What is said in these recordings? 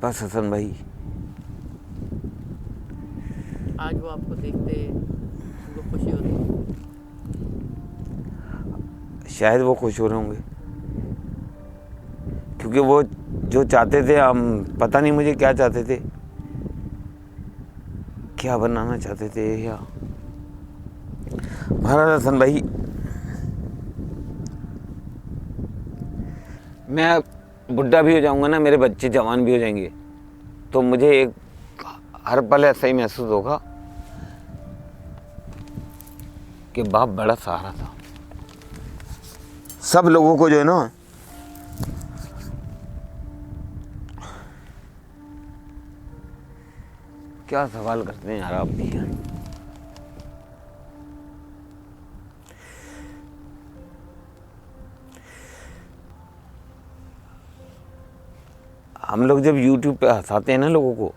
बस हसन भाई। आज वो आपको देखते उनको खुशी होती? शायद वो खुश हो रहे होंगे, क्योंकि वो जो चाहते थे, हम पता नहीं मुझे क्या चाहते थे, क्या बनाना चाहते थे। या महाराज हसन भाई, मैं बुढ़ा भी हो जाऊंगा ना, मेरे बच्चे जवान भी हो जाएंगे, तो मुझे एक हर पल ऐसा ही महसूस होगा कि बाप बड़ा सहारा था सब लोगों को, जो है ना। क्या सवाल करते हैं यार आप भी यार। हम लोग जब YouTube पे हंसाते हैं ना लोगों को,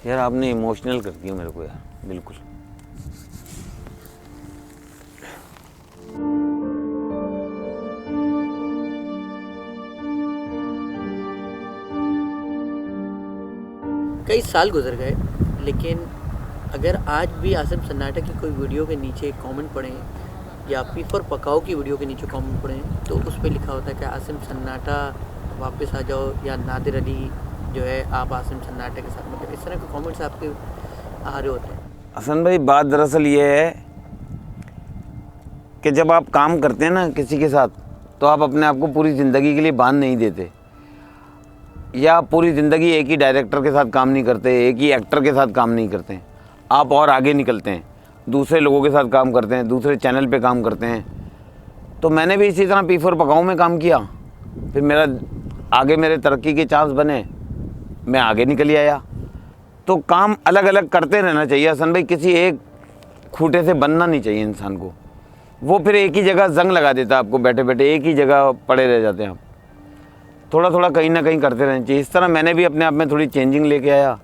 यार आपने इमोशनल कर दिया मेरे को यार, बिल्कुल। कई साल गुजर गए, लेकिन अगर आज भी आसिम सन्नाटा की कोई वीडियो के नीचे कमेंट पढ़ें या पीफर पकाओ की वीडियो के नीचे कमेंट पढ़ें, तो उस पर लिखा होता है कि आसिम सन्नाटा वापस आ जाओ, या नादिर अली जो है आप आसिम सन्नाटा के साथ, मतलब इस तरह के कमेंट्स आपके आ रहे होते हैं। हसन भाई, बात दरअसल ये है कि जब आप काम करते हैं ना किसी के साथ, तो आप अपने आप को पूरी ज़िंदगी के लिए बांध नहीं देते, या पूरी ज़िंदगी एक ही डायरेक्टर के साथ काम नहीं करते, एक ही एक्टर के साथ काम नहीं करते हैं। आप और आगे निकलते हैं, दूसरे लोगों के साथ काम करते हैं, दूसरे चैनल पे काम करते हैं। तो मैंने भी इसी तरह पी4 पकाओ में काम किया, फिर मेरे तरक्की के चांस बने, मैं आगे निकल आया। तो काम अलग अलग करते रहना चाहिए हसन भाई, किसी एक खूंटे से बनना नहीं चाहिए इंसान को। वो फिर एक ही जगह जंग लगा देता है आपको, बैठे बैठे एक ही जगह पड़े रह जाते हैं आप। थोड़ा थोड़ा कहीं ना कहीं करते रहना चाहिए। इस तरह मैंने भी अपने आप में थोड़ी चेंजिंग लेके आया,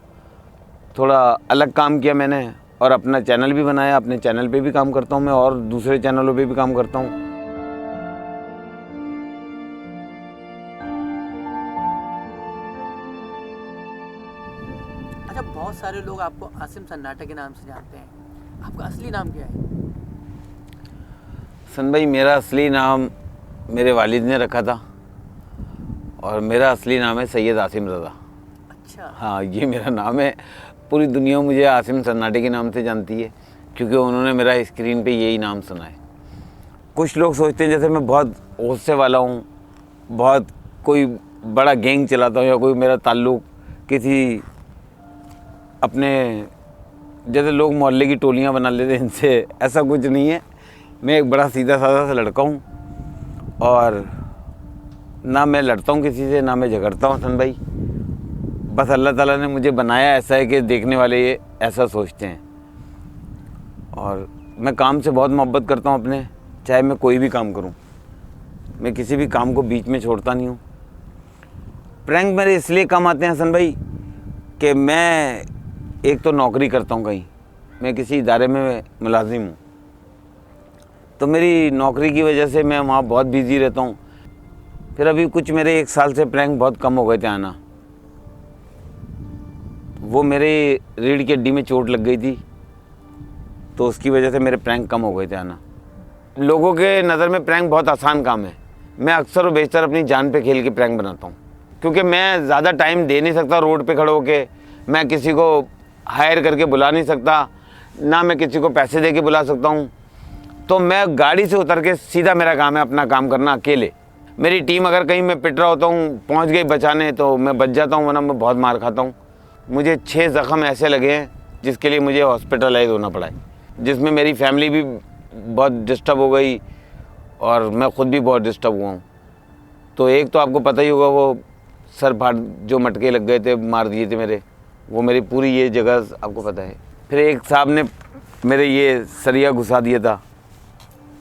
थोड़ा अलग काम किया मैंने, और अपना चैनल भी बनाया। अपने चैनल पे भी काम करता हूँ मैं, और दूसरे चैनलों पे भी काम करता हूँ। अच्छा, बहुत सारे लोग आपको आसिम सन्नाटा के नाम से जानते हैं, आपका असली नाम क्या है? सन भाई, मेरा असली नाम मेरे वालिद ने रखा था, और मेरा असली नाम है सैयद आसिम रज़ा। अच्छा। हाँ, ये मेरा नाम है। पूरी दुनिया मुझे आसिम सन्नाटे के नाम से जानती है, क्योंकि उन्होंने मेरा स्क्रीन पे यही नाम सुना है। कुछ लोग सोचते हैं जैसे मैं बहुत गुस्से वाला हूँ, बहुत कोई बड़ा गैंग चलाता हूँ, या कोई मेरा ताल्लुक़ किसी अपने, जैसे लोग मोहल्ले की टोलियाँ बना लेते हैं इनसे, ऐसा कुछ नहीं है। मैं एक बड़ा सीधा साधा सा लड़का हूँ, और ना मैं लड़ता हूँ किसी से, ना मैं झगड़ता हूँ हसन भाई। बस अल्लाह ताला ने मुझे बनाया ऐसा है कि देखने वाले ये ऐसा सोचते हैं। और मैं काम से बहुत मोहब्बत करता हूँ अपने, चाहे मैं कोई भी काम करूँ, मैं किसी भी काम को बीच में छोड़ता नहीं हूँ। प्रैंक मेरे इसलिए कम आते हैं हसन भाई कि मैं एक तो नौकरी करता हूँ कहीं, मैं किसी इदारे में मुलाजिम हूँ, तो मेरी नौकरी की वजह से मैं वहाँ बहुत बिज़ी रहता हूँ। फिर अभी कुछ मेरे 1 साल से प्रैंक बहुत कम हो गए थे आना। वो मेरे रीढ़ की हड्डी में चोट लग गई थी, तो उसकी वजह से मेरे प्रैंक कम हो गए थे आना। लोगों के नज़र में प्रैंक बहुत आसान काम है। मैं अक्सर और बेशतर अपनी जान पे खेल के प्रैंक बनाता हूँ, क्योंकि मैं ज़्यादा टाइम दे नहीं सकता रोड पे खड़े होके। मैं किसी को हायर करके बुला नहीं सकता, ना मैं किसी को पैसे दे के बुला सकता हूँ। तो मैं गाड़ी से उतर के सीधा, मेरा काम है अपना काम करना अकेले। मेरी टीम अगर कहीं मैं पिट रहा होता हूँ, पहुँच गई बचाने, तो मैं बच जाता हूँ, वरना मैं बहुत मार खाता हूँ। मुझे 6 ज़ख्म ऐसे लगे हैं जिसके लिए मुझे हॉस्पिटलाइज होना पड़ा है, जिसमें मेरी फैमिली भी बहुत डिस्टर्ब हो गई, और मैं ख़ुद भी बहुत डिस्टर्ब हुआ हूँ। तो एक तो आपको पता ही होगा, वो सर फाड़ जो मटके लग गए थे, मार दिए थे मेरे, वो मेरी पूरी ये जगह आपको पता है। फिर एक साहब ने मेरे ये सरिया घुसा दिया था,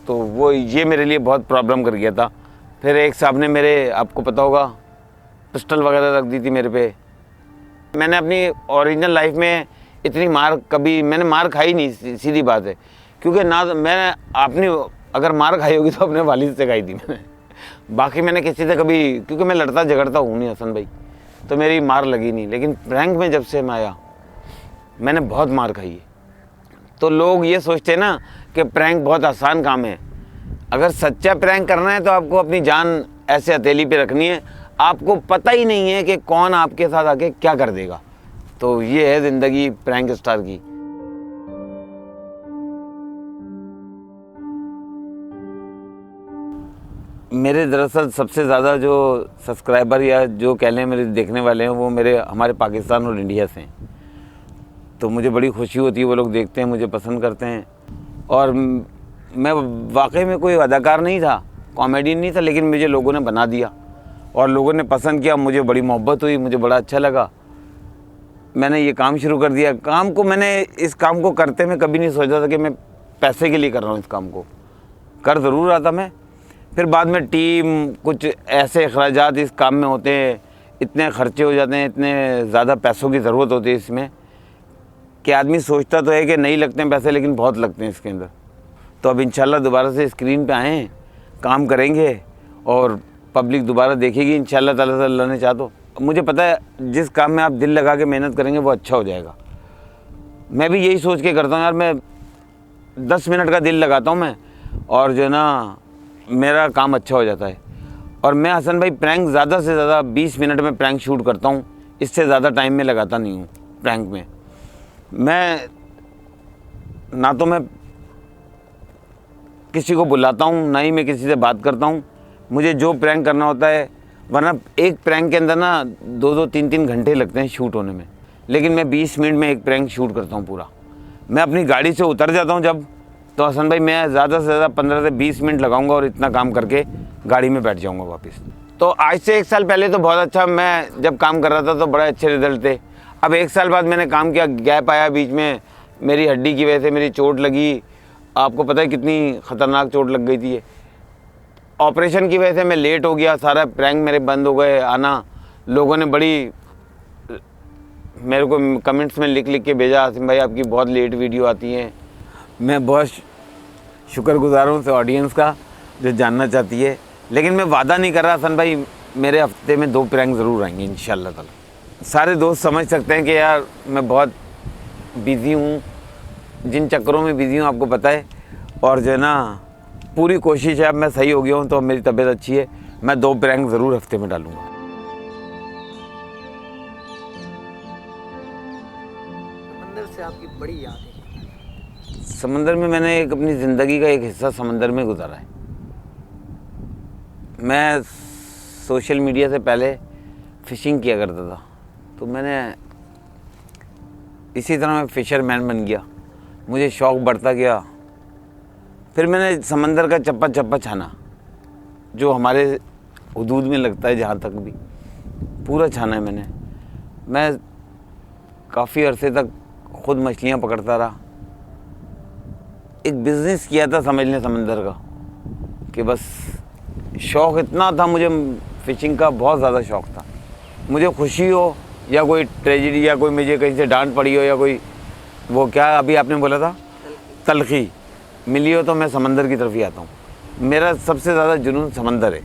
तो वो ये मेरे लिए बहुत प्रॉब्लम कर गया था। फिर एक साहब ने मेरे, आपको पता होगा, पिस्टल वगैरह रख दी थी मेरे पे। मैंने अपनी ओरिजिनल लाइफ में इतनी मार कभी मैंने मार खाई नहीं, सीधी बात है। क्योंकि ना मैंने अपनी अगर मार खाई होगी तो अपने वालिद से खाई थी मैंने, बाकी मैंने किसी से कभी, क्योंकि मैं लड़ता झगड़ता हूँ नहीं हसन भाई, तो मेरी मार लगी नहीं। लेकिन प्रैंक में जब से मैं आया मैंने बहुत मार खाई है। तो लोग ये सोचते हैं ना कि प्रैंक बहुत आसान काम है। अगर सच्चा प्रैंक करना है तो आपको अपनी जान ऐसे हथेली पे रखनी है, आपको पता ही नहीं है कि कौन आपके साथ आके क्या कर देगा। तो ये है ज़िंदगी प्रैंक स्टार की। मेरे दरअसल सबसे ज़्यादा जो सब्सक्राइबर या जो कह लें मेरे देखने वाले हैं वो हमारे पाकिस्तान और इंडिया से हैं। तो मुझे बड़ी खुशी होती है, वो लोग देखते हैं, मुझे पसंद करते हैं। और मैं वाकई में कोई अदाकार नहीं था, कॉमेडियन नहीं था, लेकिन मुझे लोगों ने बना दिया और लोगों ने पसंद किया। मुझे बड़ी मोहब्बत हुई, मुझे बड़ा अच्छा लगा। मैंने ये काम शुरू कर दिया। इस काम को करते मैं कभी नहीं सोचा था कि मैं पैसे के लिए कर रहा हूँ। इस काम को कर ज़रूर रहा था मैं, फिर बाद में टीम, कुछ ऐसे अखराजात इस काम में होते हैं, इतने खर्चे हो जाते हैं, इतने ज़्यादा पैसों की ज़रूरत होती है इसमें कि आदमी सोचता तो है कि नहीं लगते हैं पैसे, लेकिन बहुत लगते हैं इसके अंदर। तो अब इंशाल्लाह दोबारा से स्क्रीन पे आएँ, काम करेंगे और पब्लिक दोबारा देखेगी इंशाल्लाह ताला से, अल्लाह ने चाहा तो। मुझे पता है जिस काम में आप दिल लगा के मेहनत करेंगे वो अच्छा हो जाएगा। मैं भी यही सोच के करता हूँ यार, मैं 10 मिनट का दिल लगाता हूँ मैं, और जो है ना मेरा काम अच्छा हो जाता है। और मैं हसन भाई प्रैंक ज़्यादा से ज़्यादा 20 मिनट में प्रैंक शूट करता हूँ, इससे ज़्यादा टाइम में लगाता नहीं हूँ प्रैंक में। मैं ना तो मैं किसी को बुलाता हूँ, ना ही मैं किसी से बात करता हूँ। मुझे जो प्रैंक करना होता है, वरना एक प्रैंक के अंदर ना 2-2, 3-3 घंटे लगते हैं शूट होने में, लेकिन मैं 20 मिनट में एक प्रैंक शूट करता हूँ पूरा। मैं अपनी गाड़ी से उतर जाता हूँ जब, तो हसन भाई मैं ज़्यादा से ज़्यादा 15 से 20 मिनट लगाऊंगा और इतना काम करके गाड़ी में बैठ जाऊंगा वापस। तो आज से 1 साल पहले तो बहुत अच्छा, मैं जब काम कर रहा था तो बड़े अच्छे रिजल्ट थे। अब 1 साल बाद मैंने काम किया, गैप आया बीच में, मेरी हड्डी की वजह से मेरी चोट लगी। आपको पता है कितनी ख़तरनाक चोट लग गई थी ये। ऑपरेशन की वजह से मैं लेट हो गया, सारा प्रैंक मेरे बंद हो गए आना। लोगों ने बड़ी मेरे को कमेंट्स में लिख लिख के भेजा, आसिम भाई आपकी बहुत लेट वीडियो आती हैं। मैं बहुत शुक्रगुजार हूँ उस ऑडियंस का जो जानना चाहती है, लेकिन मैं वादा नहीं कर रहा हसन भाई, मेरे हफ्ते में 2 प्रैंक ज़रूर आएंगे इंशाल्लाह ताला। सारे दोस्त समझ सकते हैं कि यार मैं बहुत बिज़ी हूँ, जिन चक्करों में बिज़ी हूँ आपको पता है। और जो है ना पूरी कोशिश है, अब मैं सही हो गया हूँ तो अब मेरी तबीयत अच्छी है, मैं 2 प्रैंक ज़रूर हफ्ते में डालूँगा। समंदर से आपकी बड़ी याद है? समंदर में मैंने अपनी ज़िंदगी का एक हिस्सा समंदर में गुजारा है। मैं सोशल मीडिया से पहले फ़िशिंग किया करता था, तो मैंने इसी तरह मैं फ़िशरमैन बन गया, मुझे शौक़ बढ़ता गया। फिर मैंने समंदर का चप्पा चप्पा छाना, जो हमारे हुदूद में लगता है, जहाँ तक भी पूरा छाना है मैंने। मैं काफ़ी अरसे तक खुद मछलियाँ पकड़ता रहा, एक बिज़नेस किया था समझ लें समंदर का, कि बस शौक़ इतना था मुझे फ़िशिंग का, बहुत ज़्यादा शौक़ था। मुझे खुशी हो या कोई ट्रेजेडी या कोई मुझे कहीं से डांट पड़ी हो या कोई वो क्या अभी आपने बोला था तलखी मिली हो, तो मैं समंदर की तरफ ही आता हूँ। मेरा सबसे ज़्यादा जुनून समंदर है।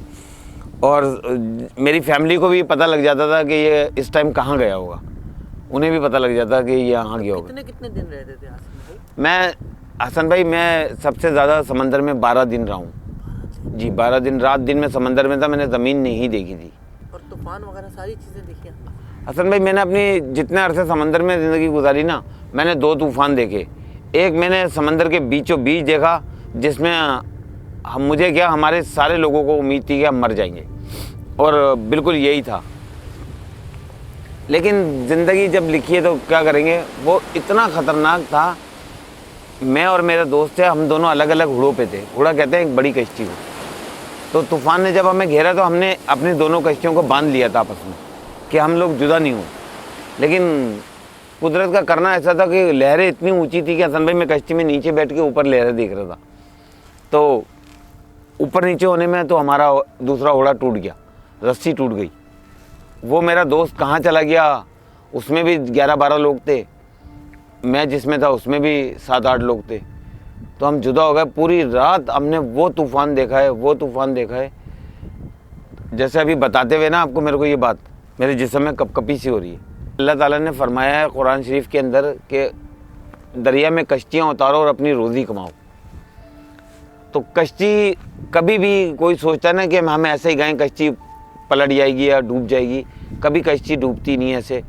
और मेरी फैमिली को भी पता लग जाता था कि ये इस टाइम कहाँ गया होगा, उन्हें भी पता लग जाता कि ये यहाँ गया होगा। कितने दिन रहते थे हसन भाई मैं सबसे ज़्यादा समंदर में 12 दिन रहा हूँ जी। 12 दिन, रात दिन में समंदर में था, मैंने ज़मीन नहीं देखी थी। और तूफान वगैरह सारी चीज़ें देखी आपने? हसन भाई मैंने अपनी जितने अरसे समंदर में ज़िंदगी गुजारी ना, मैंने 2 तूफ़ान देखे। एक मैंने समंदर के बीचों बीच देखा, जिसमें मुझे क्या, हमारे सारे लोगों को उम्मीद थी कि हम मर जाएंगे, और बिल्कुल यही था। लेकिन ज़िंदगी जब लिखी है तो क्या करेंगे, वो इतना ख़तरनाक था। मैं और मेरा दोस्त है, हम दोनों अलग अलग घोड़ों पे थे। घोड़ा कहते हैं एक बड़ी कश्ती को। तो तूफ़ान ने जब हमें घेरा तो हमने अपनी दोनों कश्तियों को बांध लिया था आपस में कि हम लोग जुदा नहीं हों। लेकिन कुदरत का करना ऐसा था कि लहरें इतनी ऊंची थी कि हसन भाई मैं कश्ती में नीचे बैठ के ऊपर लहरें देख रहा था। तो ऊपर नीचे होने में तो हमारा दूसरा घोड़ा टूट गया, रस्सी टूट गई। वो मेरा दोस्त कहाँ चला गया, उसमें भी 11-12 लोग थे, मैं जिसमें था उसमें भी 7-8 लोग थे। तो हम जुदा हो गए। पूरी रात हमने वो तूफ़ान देखा है, वो तूफ़ान देखा है। जैसे अभी बताते हुए ना आपको, मेरे को ये बात मेरे जिस्म में कपकपी सी हो रही है। अल्लाह ताला ने फरमाया है कुरान शरीफ के अंदर कि दरिया में कश्तियाँ उतारो और अपनी रोज़ी कमाओ। तो कश्ती कभी भी कोई सोचता है ना कि हम ऐसे ही गए कश्ती पलट जाएगी या डूब जाएगी, कभी कश्ती डूबती नहीं है। ऐसे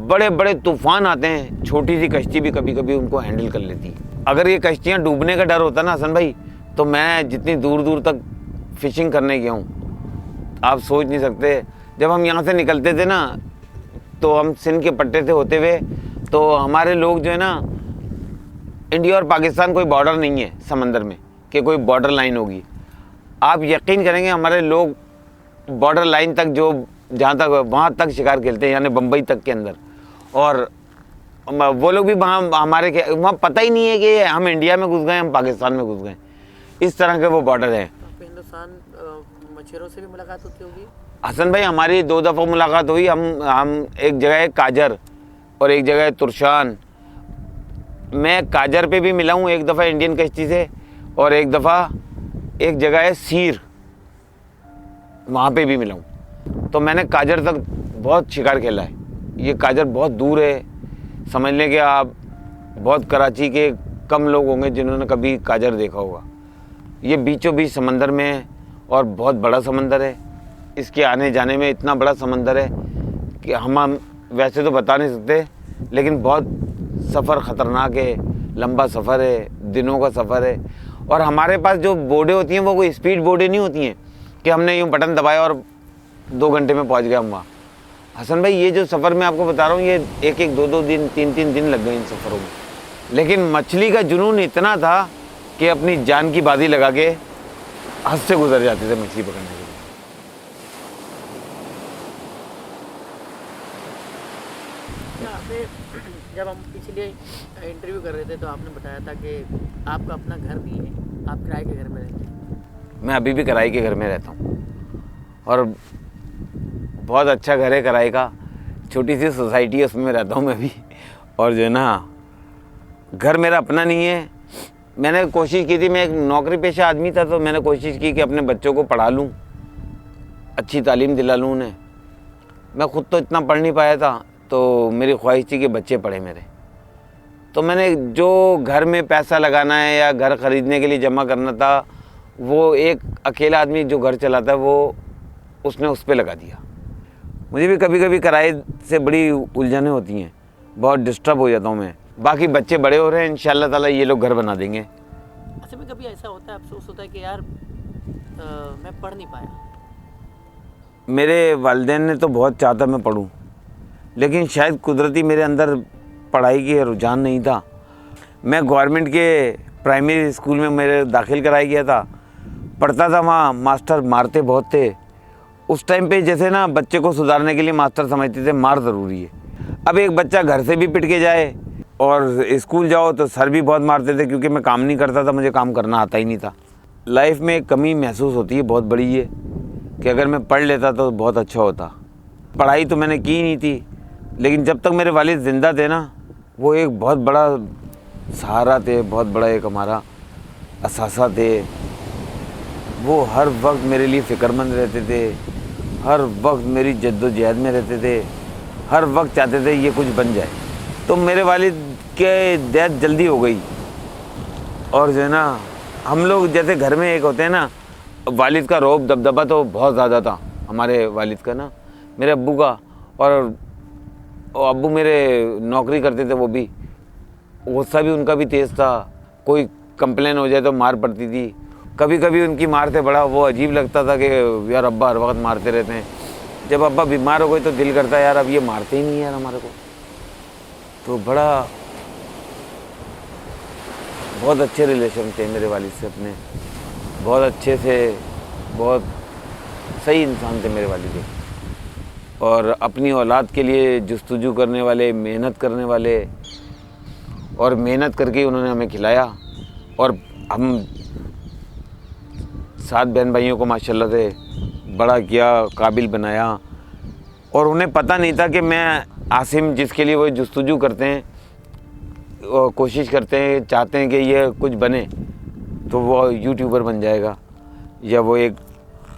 बड़े बड़े तूफ़ान आते हैं, छोटी सी कश्ती भी कभी कभी उनको हैंडल कर लेती है। अगर ये कश्तियाँ डूबने का डर होता ना हसन भाई, तो मैं जितनी दूर दूर तक फ़िशिंग करने गया हूँ आप सोच नहीं सकते। जब हम यहाँ से निकलते थे ना, तो हम सिंध के पट्टे से होते हुए, तो हमारे लोग जो है ना, इंडिया और पाकिस्तान कोई बॉर्डर नहीं है समंदर में कि कोई बॉर्डर लाइन होगी। आप यकीन करेंगे हमारे लोग बॉर्डर लाइन तक, जो जहाँ तक वहाँ तक शिकार खेलते हैं, यानी बम्बई तक के अंदर। और वो लोग भी वहाँ वहाँ पता ही नहीं है कि हम इंडिया में घुस गए, हम पाकिस्तान में घुस गए। इस तरह के वो बॉर्डर हैं। तो हिंदुस्तान मछुआरों से भी मुलाकात होती होगी? हसन भाई हमारी 2 दफ़ा मुलाकात हुई। हम एक जगह है काजर और एक जगह है तुरशान। मैं काजर पे भी मिला हूँ एक दफ़ा इंडियन कश्ती से, और एक दफ़ा एक जगह है सीर, वहाँ पे भी मिला हूँ। तो मैंने काजर तक बहुत शिकार खेला है। ये काजर बहुत दूर है, समझ लें कि आप बहुत कराची के कम लोग होंगे जिन्होंने कभी काजर देखा होगा। ये बीचों बीच समंदर में है और बहुत बड़ा समंदर है। इसके आने जाने में इतना बड़ा समंदर है कि हम वैसे तो बता नहीं सकते, लेकिन बहुत सफ़र ख़तरनाक है, लंबा सफ़र है, दिनों का सफ़र है। और हमारे पास जो बोटें होती हैं वो कोई स्पीड बोटें नहीं होती हैं कि हमने यूँ बटन दबाया और 2 घंटे में पहुंच गया हम वहाँ। हसन भाई ये जो सफ़र मैं आपको बता रहा हूँ, ये 1-1, 2-2 दिन, 3-3 दिन लग गए इन सफ़रों में। लेकिन मछली का जुनून इतना था कि अपनी जान की बाजी लगा के हद से गुजर जाते थे मछली पकड़ने के लिए। जब हम पिछले इंटरव्यू कर रहे थे तो आपने बताया था कि आपका अपना घर भी है, आप किराए के घर में रहते हैं। मैं अभी भी किराए के घर में रहता हूँ और बहुत अच्छा घर है किराए का। छोटी सी सोसाइटी है, उसमें रहता हूँ मैं भी। और जो है ना, घर मेरा अपना नहीं है। मैंने कोशिश की थी, मैं एक नौकरी पेशा आदमी था, तो मैंने कोशिश की कि अपने बच्चों को पढ़ा लूँ, अच्छी तालीम दिला लूँ उन्हें। मैं खुद तो इतना पढ़ नहीं पाया था, तो मेरी ख्वाहिश थी कि बच्चे पढ़े मेरे। तो मैंने जो घर में पैसा लगाना है या घर ख़रीदने के लिए जमा करना था, वो एक अकेला आदमी जो घर चलाता है वो उसने उस पर लगा दिया। मुझे भी कभी कभी किराए से बड़ी उलझनें होती हैं, बहुत डिस्टर्ब हो जाता हूँ मैं। बाकी बच्चे बड़े हो रहे हैं, इंशाल्लाह ताला ये लोग घर बना देंगे। अच्छा, में कभी ऐसा होता है, अफसोस होता है कि यार मैं पढ़ नहीं पाया? मेरे वालिदैन ने तो बहुत चाहता मैं पढ़ूँ, लेकिन शायद कुदरती मेरे अंदर पढ़ाई की रुझान नहीं था। मैं गवर्नमेंट के प्राइमरी स्कूल में मेरे दाखिल कराया गया था, पढ़ता था। वहाँ मास्टर मारते बहुत थे उस टाइम पे। जैसे ना बच्चे को सुधारने के लिए मास्टर समझते थे मार ज़रूरी है। अब एक बच्चा घर से भी पिट के जाए और स्कूल जाओ तो सर भी बहुत मारते थे, क्योंकि मैं काम नहीं करता था, मुझे काम करना आता ही नहीं था। लाइफ में एक कमी महसूस होती है बहुत बड़ी, ये कि अगर मैं पढ़ लेता तो बहुत अच्छा होता। पढ़ाई तो मैंने की ही नहीं थी, लेकिन जब तक मेरे वालिद ज़िंदा थे ना, वो एक बहुत बड़ा सहारा थे, बहुत बड़ा एक हमारा असासा थे। वो हर वक्त मेरे लिए फ़िक्रमंद रहते थे, हर वक्त मेरी जद्दोजहद में रहते थे, हर वक्त चाहते थे ये कुछ बन जाए। तो मेरे वालिद के डेथ जल्दी हो गई। और जो है ना, हम लोग जैसे घर में एक होते हैं ना, वालिद का रौब दबदबा तो बहुत ज़्यादा था हमारे वालिद का ना, मेरे अब्बू का। और अब्बू मेरे नौकरी करते थे, वो भी गुस्सा भी उनका भी तेज़ था। कोई कंप्लेन हो जाए तो मार पड़ती थी। कभी कभी उनकी मार से बड़ा वो अजीब लगता था कि यार अब्बा हर वक्त मारते रहते हैं। जब अब्बा बीमार हो गए तो दिल करता है यार अब ये मारते ही नहीं यार हमारे को। तो बड़ा बहुत अच्छे रिलेशन थे मेरे वालिद से अपने, बहुत अच्छे से, बहुत सही इंसान थे मेरे वालिद। और अपनी औलाद के लिए जुस्तजू करने वाले, मेहनत करने वाले, और मेहनत करके उन्होंने हमें खिलाया। और हम 7 बहन भाइयों को माशाल्लाह से बड़ा किया, काबिल बनाया। और उन्हें पता नहीं था कि मैं आसिम, जिसके लिए वो जुस्तजू करते हैं, कोशिश करते हैं, चाहते हैं कि ये कुछ बने तो वो यूट्यूबर बन जाएगा या वो एक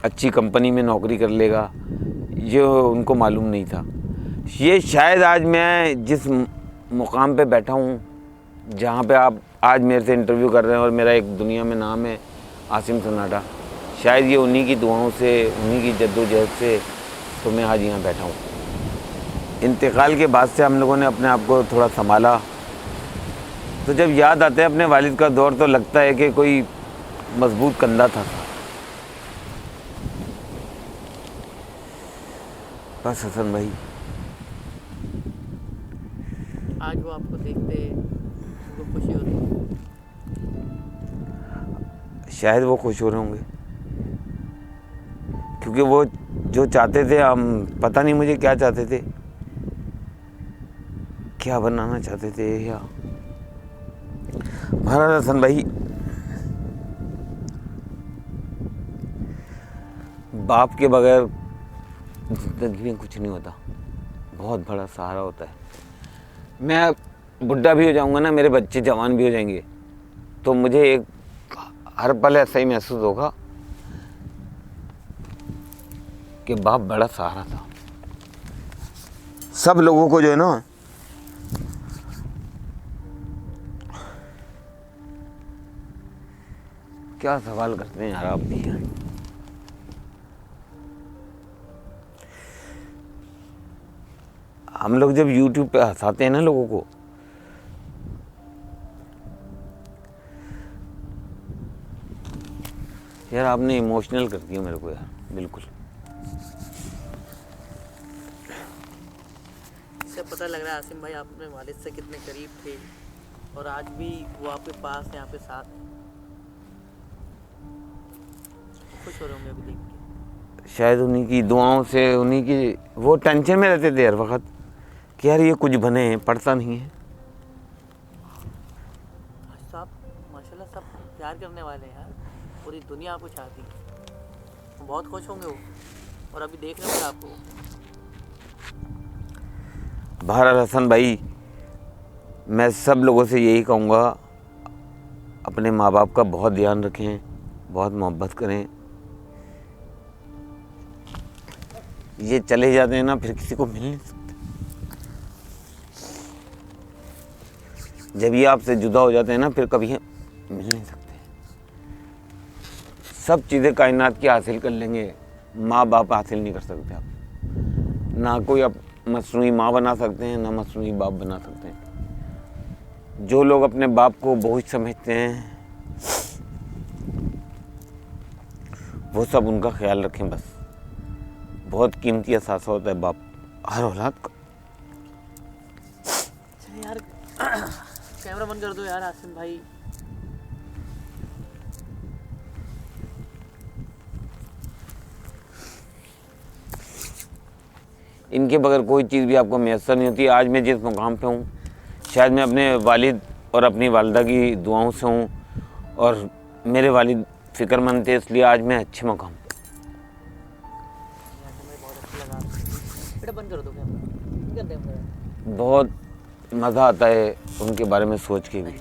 अच्छी कंपनी में नौकरी कर लेगा, ये उनको मालूम नहीं था। ये शायद आज मैं जिस मुकाम पे बैठा हूँ, जहाँ पे आप आज मेरे से इंटरव्यू कर रहे हैं और मेरा एक दुनिया में नाम है आसिम सन्नाटा, शायद ये उन्हीं की दुआओं से, उन्हीं की जद्दोजहद से तो मैं आज यहाँ बैठा हूँ। इंतकाल के बाद से हम लोगों ने अपने आप को थोड़ा संभाला, तो जब याद आता है अपने वालिद का दौर तो लगता है कि कोई मजबूत कंधा था। बस हसन भाई, आज वो आपको देखते उनको खुशी होती? शायद वो खुश हो रहे होंगे, क्योंकि वो जो चाहते थे, हम पता नहीं मुझे क्या चाहते थे, क्या बनाना चाहते थे या महाराज हसन भाई, बाप के बगैर जिंदगी में कुछ नहीं होता, बहुत बड़ा सहारा होता है। मैं बुढ़ा भी हो जाऊंगा ना, मेरे बच्चे जवान भी हो जाएंगे, तो मुझे एक हर पल ऐसा ही महसूस होगा कि बाप बड़ा सहारा था। सब लोगों को जो है ना, क्या सवाल करते हैं यार आप भी यार। हम लोग जब YouTube पे हंसाते हैं ना लोगों को, यार आपने इमोशनल कर दिया मेरे को यार, बिल्कुल। इससे पता लग रहा है आसिम भाई आप अपने वालिद से कितने करीब थे और आज भी वो आपके पास यहाँ पे साथ हैं। खुश हो रहे होंगे अभी देख के? शायद उन्हीं की दुआओं से, उन्हीं की, वो टेंशन में रहते थे हर वक्त कि यार ये कुछ बने, पढ़ता नहीं है। साहब माशाल्लाह सब प्यार करने वाले हैं यार, पूरी दुनिया आपको चाहती है, बहुत खुश होंगे वो, और अभी देख रहे होंगे आपको। बहरहाल हसन भाई, मैं सब लोगों से यही कहूँगा, अपने माँ बाप का बहुत ध्यान रखें, बहुत मोहब्बत करें। ये चले जाते हैं ना, फिर किसी को मिल नहीं सकते। जब ये आपसे जुदा हो जाते हैं ना, फिर कभी मिल नहीं सकते। सब चीज़ें कायनात की हासिल कर लेंगे, माँ बाप हासिल नहीं कर सकते आप। ना कोई आप मसनूई माँ बना सकते हैं, ना मसनूई बाप बना सकते हैं। जो लोग अपने बाप को बोझ समझते हैं, वो सब उनका ख्याल रखें बस। बहुत कीमती असासा होता है बाप हर औलाद का। यार कैमरा बंद कर दो यार आसिम भाई। इनके बगैर कोई चीज़ भी आपको मैसर नहीं होती। आज मैं जिस मुकाम पे हूँ, शायद मैं अपने वालिद और अपनी वालदा की दुआओं से हूँ, और मेरे वालिद फ़िक्रमंद थे, इसलिए आज मैं अच्छे मुकाम पे। बहुत अच्छा लगा। बेटा बंद कर दो कैमरा। बहुत मज़ा आता है उनके बारे में सोच के भी।